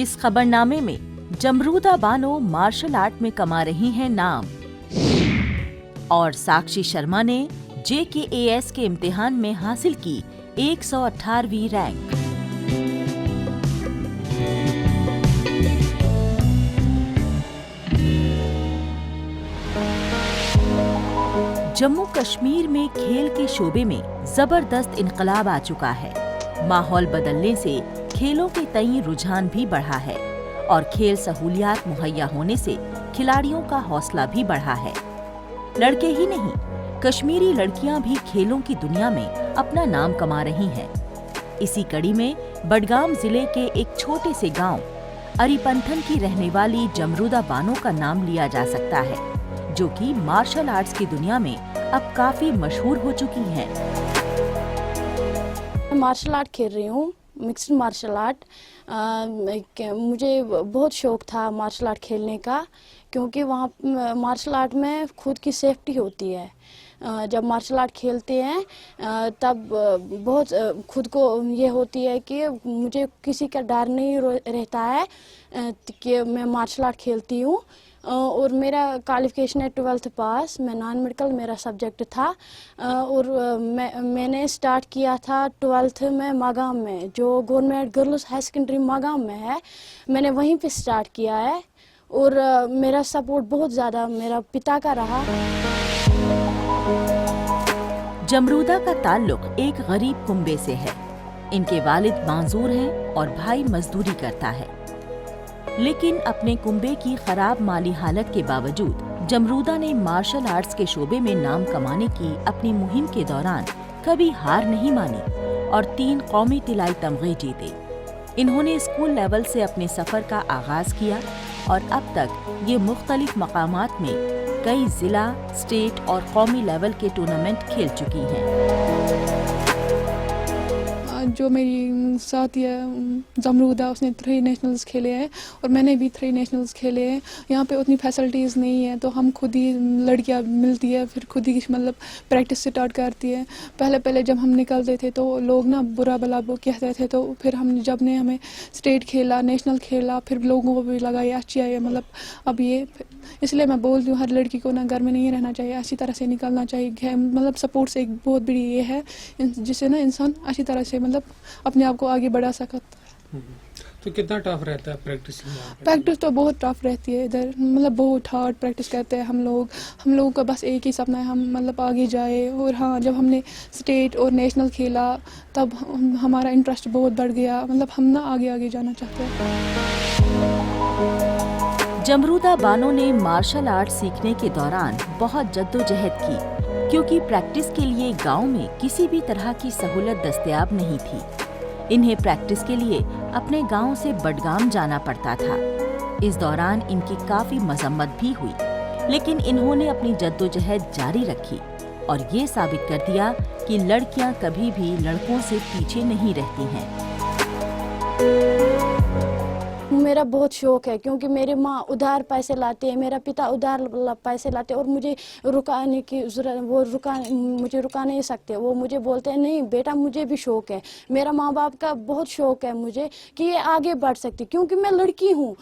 इस खबरनामे में जमरूदा Bano martial art में कमा रही हैं नाम और साक्षी शर्मा ने JKAS के इम्तिहान में हासिल की 118वीं रैंक। जम्मू कश्मीर में खेल के शोबे में जबरदस्त इनकलाब आ चुका है। माहौल बदलने से खेलों के तई रुझान भी बढ़ा है और खेल सहूलियात मुहैया होने से खिलाड़ियों का हौसला भी बढ़ा है। लड़के ही नहीं, कश्मीरी लड़कियां भी खेलों की दुनिया में अपना नाम कमा रही हैं। इसी कड़ी में बडगाम जिले के एक छोटे से गांव अरिपंथन की रहने वाली जमरूदा बानो का नाम लिया जा सकता है, जो कि मार्शल आर्ट्स की दुनिया में अब काफी मशहूर हो चुकी हैं। मार्शल आर्ट खेल रही हूँ, मिक्स्ड मार्शल आर्ट। मुझे बहुत शौक था मार्शल आर्ट खेलने का, क्योंकि वहाँ मार्शल आर्ट में खुद की सेफ्टी होती है। जब मार्शल आर्ट खेलते हैं तब बहुत खुद को ये होती है कि मुझे किसी का डर नहीं रहता है कि मैं मार्शल आर्ट खेलती हूँ। और मेरा क्वालिफिकेशन है 12th पास, मैं नॉन मेडिकल मेरा सब्जेक्ट था। और मैंने स्टार्ट किया था 12th में मागाम में, जो government girls high secondary Magam में है, मैंने वहीं पे स्टार्ट किया है। और मेरा सपोर्ट बहुत ज़्यादा मेरा पिता का रहा। जमरूदा का ताल्लुक एक गरीब कुंबे से है। इनके वालिद माजूर हैं और भाई मजदूरी करता है, लेकिन अपने कुंबे की खराब माली हालत के बावजूद जमरूदा ने मार्शल आर्ट्स के शोबे में नाम कमाने की अपनी मुहिम के दौरान कभी हार नहीं मानी और 3 कौमी तिलाई तमगे जीते। इन्होंने स्कूल लेवल से अपने सफर का आगाज किया और अब तक ये मुख्तलिफ मकामात में कई जिला, स्टेट और कौमी लेवल के टूर्नामेंट खेल चुकी हैं। जो मेरी साथी है जमरूदा, उसने 3 नेशनल्स खेले हैं और मैंने भी 3 नेशनल्स खेले हैं। यहाँ पे उतनी फैसिलिटीज़ नहीं है, तो हम खुद ही लड़कियाँ मिलती है, फिर खुद ही मतलब प्रैक्टिस स्टार्ट करती है। पहले जब हम निकलते थे तो लोग ना बुरा भला वो कहते थे, तो फिर हमें स्टेट खेला, नेशनल खेला, फिर लोगों को भी लगा ये अच्छी है मतलब अब ये। इसलिए मैं बोलती हूँ हर लड़की को ना घर में नहीं रहना चाहिए, अच्छी तरह से निकलना चाहिए। मतलब सपोर्ट से एक बहुत बड़ी ये है जिससे ना इंसान अच्छी तरह से मतलब अपने आप को आगे बढ़ा सकता है। तो कितना टफ रहता है प्रैक्टिस? प्रैक्टिस तो बहुत टफ रहती है इधर, मतलब बहुत हार्ड प्रैक्टिस करते हैं हम लोगों का बस एक ही सपना है, हम मतलब आगे जाए। और हाँ, जब हमने स्टेट और नेशनल खेला तब हमारा इंटरेस्ट बहुत बढ़ गया, मतलब हम ना आगे जाना चाहते हैं। जमरूदा बानो ने मार्शल आर्ट सीखने के दौरान बहुत जद्दोजहद की, क्योंकि प्रैक्टिस के लिए गांव में किसी भी तरह की सहूलत दस्तयाब नहीं थी। इन्हें प्रैक्टिस के लिए अपने गांव से बडगाम जाना पड़ता था। इस दौरान इनकी काफी मजम्मत भी हुई, लेकिन इन्होंने अपनी जद्दोजहद जारी रखी और ये साबित कर दिया कि लड़कियां कभी भी लड़कों से पीछे नहीं रहती हैं। मेरा बहुत शौक है, क्योंकि मेरी माँ उधार पैसे लाते हैं, मेरा पिता उधार पैसे लाते हैं और मुझे रुकाने की जरूरत, मुझे रुका नहीं सकते। वो मुझे बोलते हैं नहीं बेटा, मुझे भी शौक है, मेरा माँ बाप का बहुत शौक है मुझे कि ये आगे बढ़ सकती, क्योंकि मैं लड़की हूँ।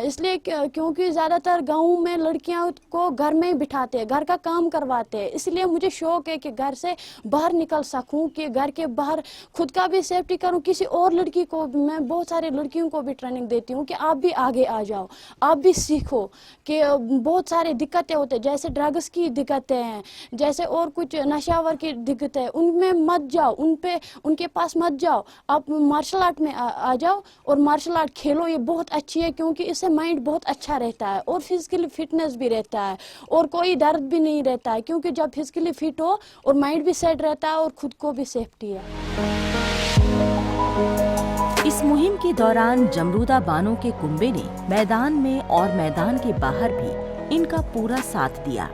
इसलिए क्योंकि ज़्यादातर गाँव में लड़कियों को घर में ही बिठाते हैं, घर का काम करवाते हैं। इसलिए मुझे शौक है कि घर से बाहर निकल सकूँ, कि घर के बाहर खुद का भी सेफ्टी करूँ, किसी और लड़की को भी। मैं बहुत सारी लड़कियों को भी ट्रेनिंग देती हूँ कि आप भी आगे आ जाओ, आप भी सीखो कि बहुत सारी दिक्कतें होते हैं, जैसे ड्रग्स की दिक्कतें हैं, जैसे और कुछ नशावर की दिक्कतें हैं, उनमें मत जाओ, उनके पास मत जाओ। आप मार्शल आर्ट में आ जाओ और मार्शल आर्ट खेलो। ये बहुत अच्छी है, क्योंकि इससे माइंड बहुत अच्छा रहता है और फिजिकली फिटनेस भी रहता है और कोई दर्द भी नहीं रहता है, क्योंकि जब फिजिकली फिट हो और माइंड भी सेट रहता है और खुद को भी सेफ्टी है। इस मुहिम के दौरान जमरूदा बानो के कुंबे ने मैदान में और मैदान के बाहर भी इनका पूरा साथ दिया।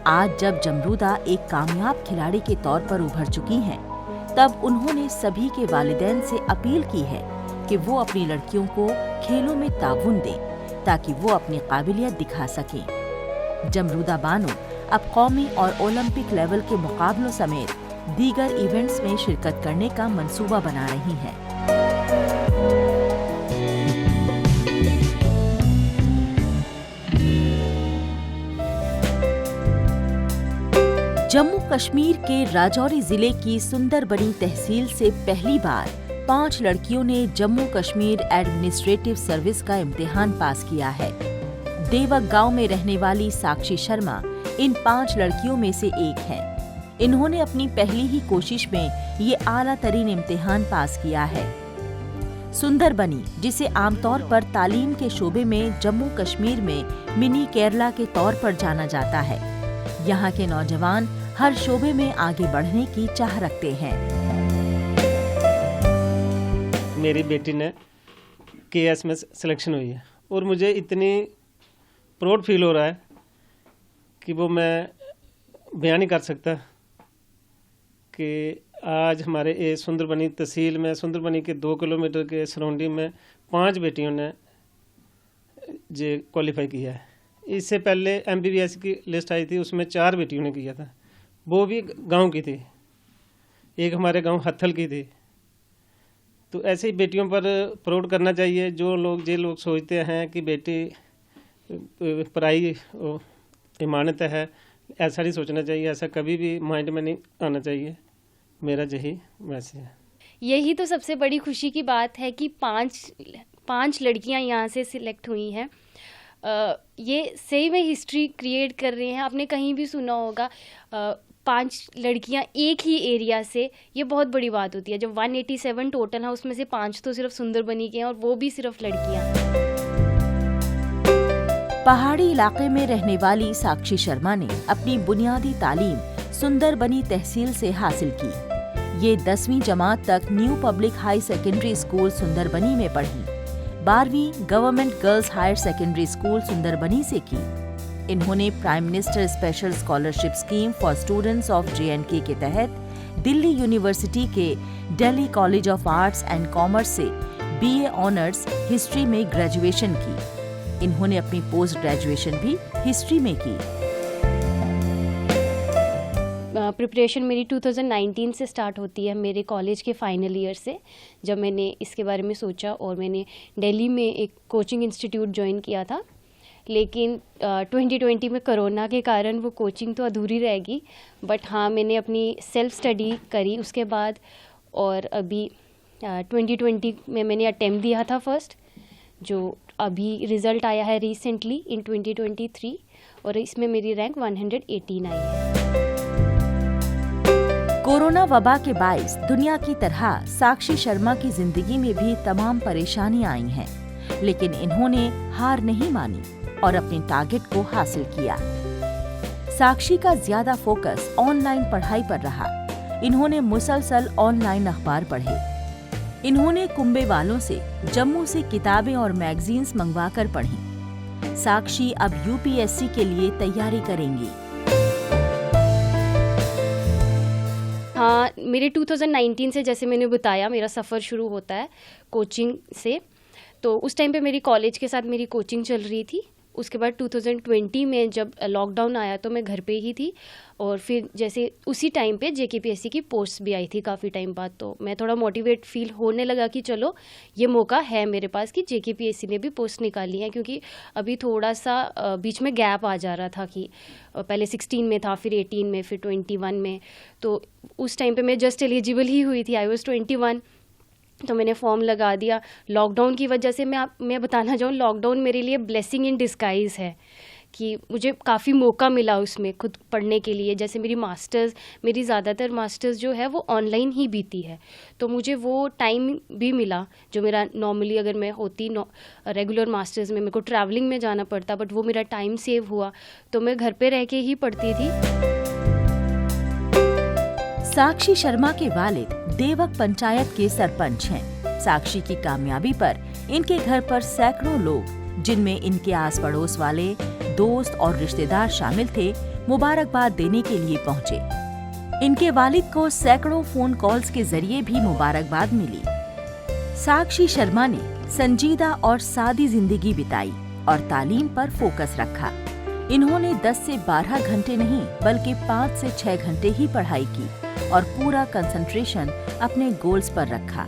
आज जब जमरूदा एक कामयाब खिलाड़ी के तौर पर उभर चुकी हैं, तब उन्होंने सभी के वालिदैन से अपील की है कि वो अपनी लड़कियों को खेलों में ताउन दें, ताकि वो अपनी काबिलियत दिखा सकें। जमरूदा बानो अब कौमी और ओलंपिक लेवल के मुकाबलों समेत दीगर इवेंट्स में शिरकत करने का मंसूबा बना रही हैं। जम्मू कश्मीर के राजौरी जिले की सुंदरबनी तहसील से पहली बार 5 लड़कियों ने जम्मू कश्मीर एडमिनिस्ट्रेटिव सर्विस का इम्तिहान पास किया है। देवक गांव में रहने वाली साक्षी शर्मा इन 5 लड़कियों में से एक है। इन्होंने अपनी पहली ही कोशिश में ये आला तरीन इम्तिहान पास किया है। सुंदरबनी, जिसे आमतौर पर तालीम के शोबे में जम्मू कश्मीर में मिनी केरला के तौर पर जाना जाता है, यहाँ के नौजवान हर शोबे में आगे बढ़ने की चाह रखते हैं। मेरी बेटी ने केएस में सिलेक्शन हुई है और मुझे इतनी प्राउड फील हो रहा है कि वो मैं बयान नहीं कर सकता कि आज हमारे ये सुंदरबनी तहसील में, सुंदरबनी के 2 किलोमीटर के सराउंडिंग में 5 बेटियों ने जे क्वालिफाई किया है। इससे पहले एमबीबीएस की लिस्ट आई थी, उसमें 4 बेटियों ने किया था, वो भी गांव की थी, एक हमारे गांव हत्थल की थी। तो ऐसे ही बेटियों पर प्राउड करना चाहिए। जो लोग सोचते हैं कि बेटी पराई इमानत है, ऐसा नहीं सोचना चाहिए, ऐसा कभी भी माइंड में नहीं आना चाहिए। मेरा यही मैसेज है। यही तो सबसे बड़ी खुशी की बात है कि 5 लड़कियां यहाँ से सिलेक्ट हुई हैं। ये सही में हिस्ट्री क्रिएट कर रही हैं। आपने कहीं भी सुना होगा 5 लड़कियां एक ही एरिया से, ये बहुत बड़ी बात होती है। जब 187 टोटल है, उसमें से 5 तो सिर्फ सुंदरबनी के हैं और वो भी सिर्फ लड़कियां। पहाड़ी इलाके में रहने वाली साक्षी शर्मा ने अपनी बुनियादी तालीम सुंदरबनी तहसील से हासिल की। ये 10वीं जमात तक new public high secondary school Sundarbani में पढ़ी। 12वीं government girls higher secondary school Sundarbani से की। इन्होंने prime minister special scholarship scheme for students of JNK के तहत दिल्ली यूनिवर्सिटी के Delhi college of arts and commerce से BA ऑनर्स हिस्ट्री में ग्रेजुएशन की। इन्होंने अपनी पोस्ट ग्रेजुएशन भी हिस्ट्री में की। प्रिपरेशन मेरी 2019 से स्टार्ट होती है, मेरे कॉलेज के फाइनल ईयर से, जब मैंने इसके बारे में सोचा और मैंने दिल्ली में एक कोचिंग इंस्टीट्यूट ज्वाइन किया था। लेकिन 2020 में कोरोना के कारण वो कोचिंग तो अधूरी रहेगी, बट हाँ, मैंने अपनी सेल्फ स्टडी करी उसके बाद। और अभी 2020 में मैंने अटेम्प्ट दिया था फर्स्ट, जो अभी रिज़ल्ट आया है रिसेंटली इन 2023, और इसमें मेरी रैंक 118 आई है। कोरोना वबा के बाइस दुनिया की तरह साक्षी शर्मा की जिंदगी में भी तमाम परेशानियां आई हैं, लेकिन इन्होंने हार नहीं मानी और अपने टारगेट को हासिल किया। साक्षी का ज्यादा फोकस ऑनलाइन पढ़ाई पर रहा। इन्होंने मुसलसल ऑनलाइन अखबार पढ़े। इन्होंने कुंबे वालों से जम्मू से किताबें और मैगजीन्स मंगवाकर पढ़ी। साक्षी अब UPSC के लिए तैयारी करेंगी। हाँ, मेरे 2019 से, जैसे मैंने बताया, मेरा सफ़र शुरू होता है कोचिंग से। तो उस टाइम पे मेरी कॉलेज के साथ मेरी कोचिंग चल रही थी। उसके बाद 2020 में जब लॉकडाउन आया तो मैं घर पे ही थी, और फिर जैसे उसी टाइम पे JKPSC की पोस्ट भी आई थी काफ़ी टाइम बाद। तो मैं थोड़ा मोटिवेट फील होने लगा कि चलो ये मौका है मेरे पास कि JKPSC ने भी पोस्ट निकाली है, क्योंकि अभी थोड़ा सा बीच में गैप आ जा रहा था कि पहले 16 में था, फिर 18 में, फिर 21 में। तो उस टाइम पे मैं जस्ट एलिजिबल ही हुई थी, आई वॉज 21। तो मैंने फॉर्म लगा दिया। लॉकडाउन की वजह से मैं बताना चाहूँ, लॉकडाउन मेरे लिए ब्लेसिंग इन डिस्गाइज है कि मुझे काफ़ी मौका मिला उसमें खुद पढ़ने के लिए। जैसे मेरी ज़्यादातर मास्टर्स जो है वो ऑनलाइन ही बीती है, तो मुझे वो टाइम भी मिला जो मेरा नॉर्मली अगर मैं होती रेगुलर मास्टर्स में मेरे को ट्रैवलिंग में जाना पड़ता, बट वो मेरा टाइम सेव हुआ, तो मैं घर पे रह के ही पढ़ती थी। साक्षी शर्मा के वालिद देवक पंचायत के सरपंच हैं। साक्षी की कामयाबी पर इनके घर पर सैकड़ों लोग, जिनमें इनके आस पड़ोस वाले दोस्त और रिश्तेदार शामिल थे, मुबारकबाद देने के लिए पहुंचे। इनके वालिद को सैकड़ों फोन कॉल्स के जरिए भी मुबारकबाद मिली। साक्षी शर्मा ने संजीदा और सादी जिंदगी बिताई और तालीम पर फोकस रखा। इन्होंने 10 से 12 घंटे नहीं बल्कि 5 से 6 घंटे ही पढ़ाई की और पूरा कंसंट्रेशन अपने गोल्स पर रखा।